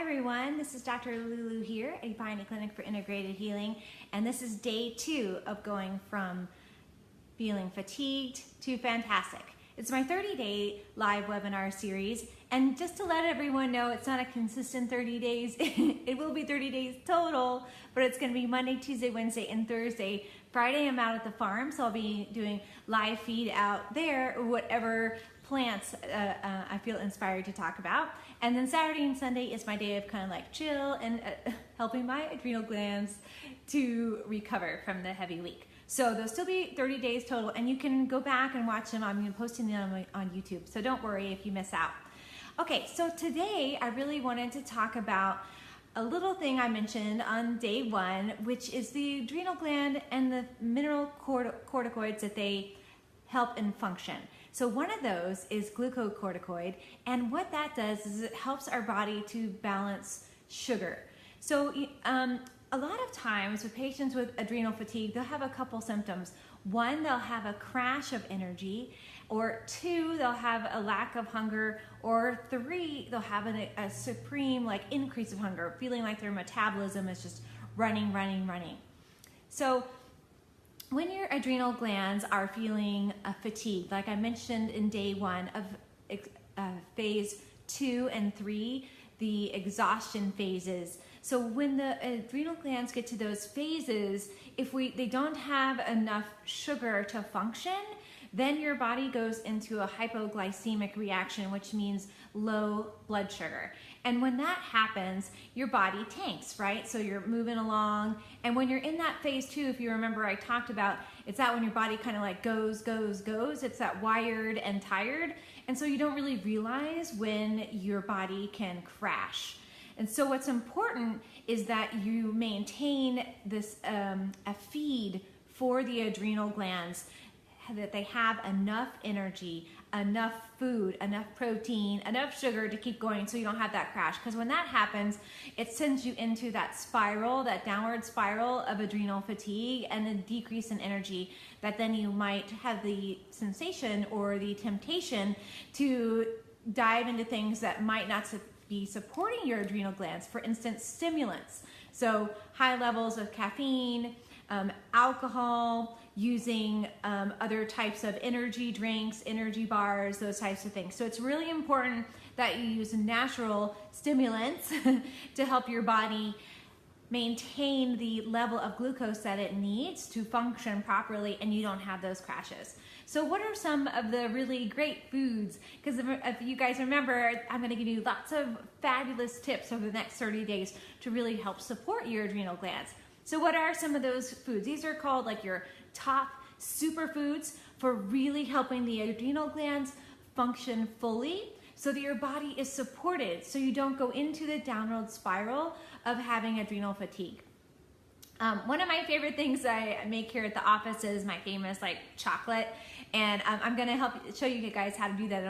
Hi everyone, this is Dr. LuLu here at Pioneer Clinic for Integrated Healing, and this is day 2 of going from feeling fatigued to fantastic. It's my 30-day live webinar series, and just to let everyone know, it's not a consistent 30 days. It will be 30 days total, but it's going to be Monday, Tuesday, Wednesday, and Thursday. Friday I'm out at the farm, so I'll be doing live feed out there, whatever plants I feel inspired to talk about. And then Saturday and Sunday is my day of kind of like chill and helping my adrenal glands to recover from the heavy week. So there'll still be 30 days total, and you can go back and watch them. I'm posting them on YouTube, so don't worry if you miss out. Okay, so today I really wanted to talk about a little thing I mentioned on day 1, which is the adrenal gland and the mineral corticoids that they help in function. So one of those is glucocorticoid, and what that does is it helps our body to balance sugar. So a lot of times with patients with adrenal fatigue, they'll have a couple symptoms. 1, they'll have a crash of energy, or 2, they'll have a lack of hunger, or 3, they'll have a supreme increase of hunger, feeling like their metabolism is just running. So when your adrenal glands are feeling fatigued, like I mentioned in day 1 of phase 2 and 3, the exhaustion phases. So when the adrenal glands get to those phases, if they don't have enough sugar to function, then your body goes into a hypoglycemic reaction, which means low blood sugar. And when that happens, your body tanks, right? So you're moving along. And when you're in that phase 2, if you remember I talked about, it's that when your body kind of goes. It's that wired and tired. And so you don't really realize when your body can crash. And so what's important is that you maintain this a feed for the adrenal glands, that they have enough energy, enough food, enough protein, enough sugar to keep going so you don't have that crash. Because when that happens, it sends you into that spiral, that downward spiral of adrenal fatigue and a decrease in energy, that then you might have the sensation or the temptation to dive into things that might not be supporting your adrenal glands. For instance, stimulants. So high levels of caffeine, alcohol, using other types of energy drinks, energy bars, those types of things. So it's really important that you use natural stimulants to help your body maintain the level of glucose that it needs to function properly, and you don't have those crashes. So what are some of the really great foods? Because if you guys remember, I'm going to give you lots of fabulous tips over the next 30 days to really help support your adrenal glands. So what are some of those foods? These are called your top superfoods for really helping the adrenal glands function fully so that your body is supported, so you don't go into the downward spiral of having adrenal fatigue. One of my favorite things I make here at the office is my famous chocolate, and I'm gonna show you guys how to do that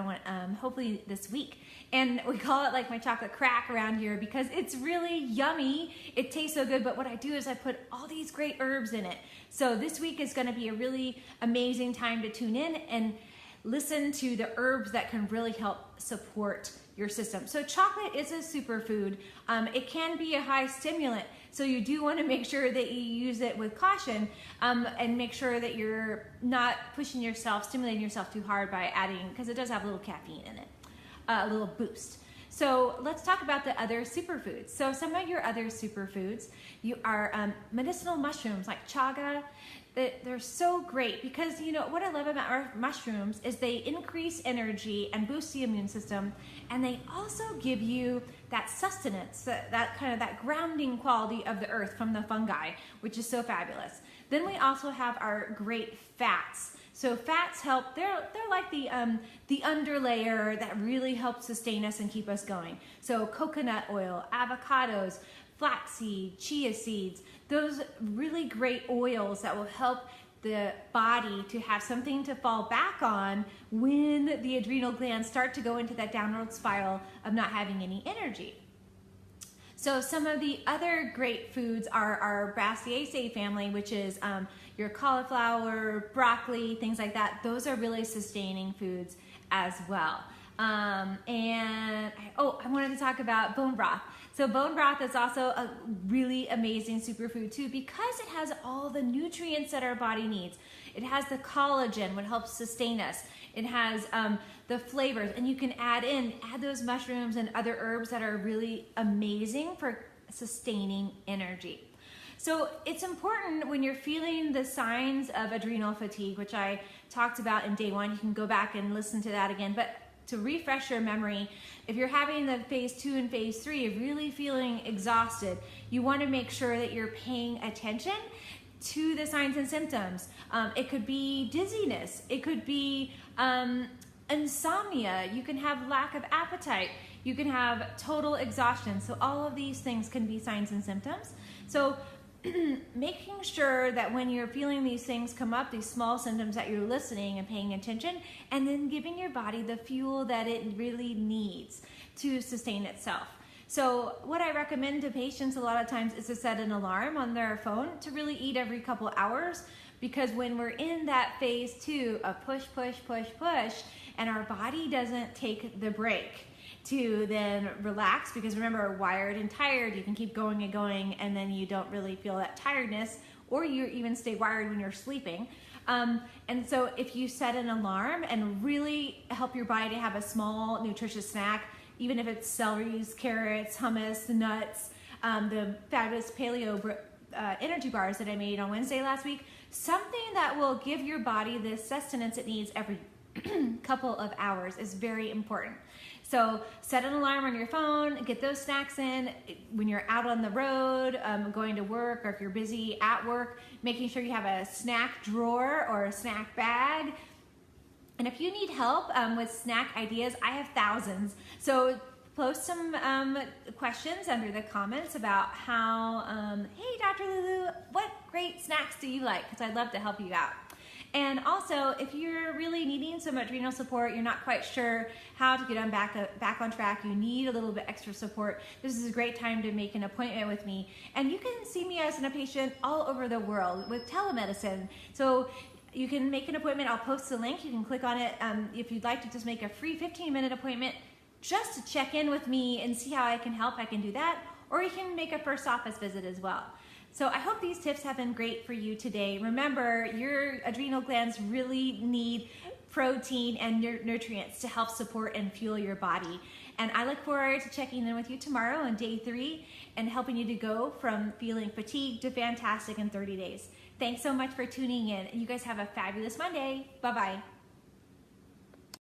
hopefully this week. And we call it my chocolate crack around here because it's really yummy. It tastes so good, but what I do is I put all these great herbs in it. So this week is gonna be a really amazing time to tune in and listen to the herbs that can really help support your system. So chocolate is a superfood. It can be a high stimulant, so you do want to make sure that you use it with caution, and make sure that you're not stimulating yourself too hard by adding, because it does have a little caffeine in it, a little boost. So let's talk about the other superfoods. So some of your other superfoods are medicinal mushrooms like chaga. They're so great because what I love about our mushrooms is they increase energy and boost the immune system, and they also give you that sustenance, that grounding quality of the earth from the fungi, which is so fabulous. Then we also have our great fats. So fats help, they're like the underlayer that really helps sustain us and keep us going. So coconut oil, avocados, flaxseed, chia seeds, those really great oils that will help the body to have something to fall back on when the adrenal glands start to go into that downward spiral of not having any energy. So some of the other great foods are our Brassiaceae family, which is your cauliflower, broccoli, things like that. Those are really sustaining foods as well. I wanted to talk about bone broth. So bone broth is also a really amazing superfood too, because it has all the nutrients that our body needs. It has the collagen, what helps sustain us. It has the flavors, and you can add those mushrooms and other herbs that are really amazing for sustaining energy. So it's important when you're feeling the signs of adrenal fatigue, which I talked about in day 1. You can go back and listen to that again. But to refresh your memory, if you're having the phase 2 and phase 3 of really feeling exhausted, you want to make sure that you're paying attention to the signs and symptoms. It could be dizziness. It could be insomnia. You can have lack of appetite. You can have total exhaustion. So all of these things can be signs and symptoms. So making sure that when you're feeling these things come up, these small symptoms, that you're listening and paying attention, and then giving your body the fuel that it really needs to sustain itself. So what I recommend to patients a lot of times is to set an alarm on their phone to really eat every couple hours, because when we're in that phase 2 of push, push, push, push, and our body doesn't take the break to then relax, because remember, wired and tired, you can keep going and going, and then you don't really feel that tiredness, or you even stay wired when you're sleeping. And so if you set an alarm and really help your body to have a small nutritious snack, even if it's celeries, carrots, hummus, nuts, the fabulous paleo energy bars that I made on Wednesday last week, something that will give your body the sustenance it needs every couple of hours is very important. So set an alarm on your phone, get those snacks in when you're out on the road, going to work, or if you're busy at work, making sure you have a snack drawer or a snack bag. And if you need help with snack ideas, I have thousands. So post some questions under the comments about how, hey, Dr. Lulu, what great snacks do you like? Because I'd love to help you out. And also, if you're really needing some adrenal support, you're not quite sure how to get on back on track, you need a little bit extra support, this is a great time to make an appointment with me. And you can see me as a patient all over the world with telemedicine. So you can make an appointment. I'll post the link. You can click on it if you'd like to just make a free 15-minute appointment just to check in with me and see how I can help. I can do that. Or you can make a first office visit as well. So I hope these tips have been great for you today. Remember, your adrenal glands really need protein and nutrients to help support and fuel your body. And I look forward to checking in with you tomorrow on day 3 and helping you to go from feeling fatigued to fantastic in 30 days. Thanks so much for tuning in. You guys have a fabulous Monday. Bye-bye.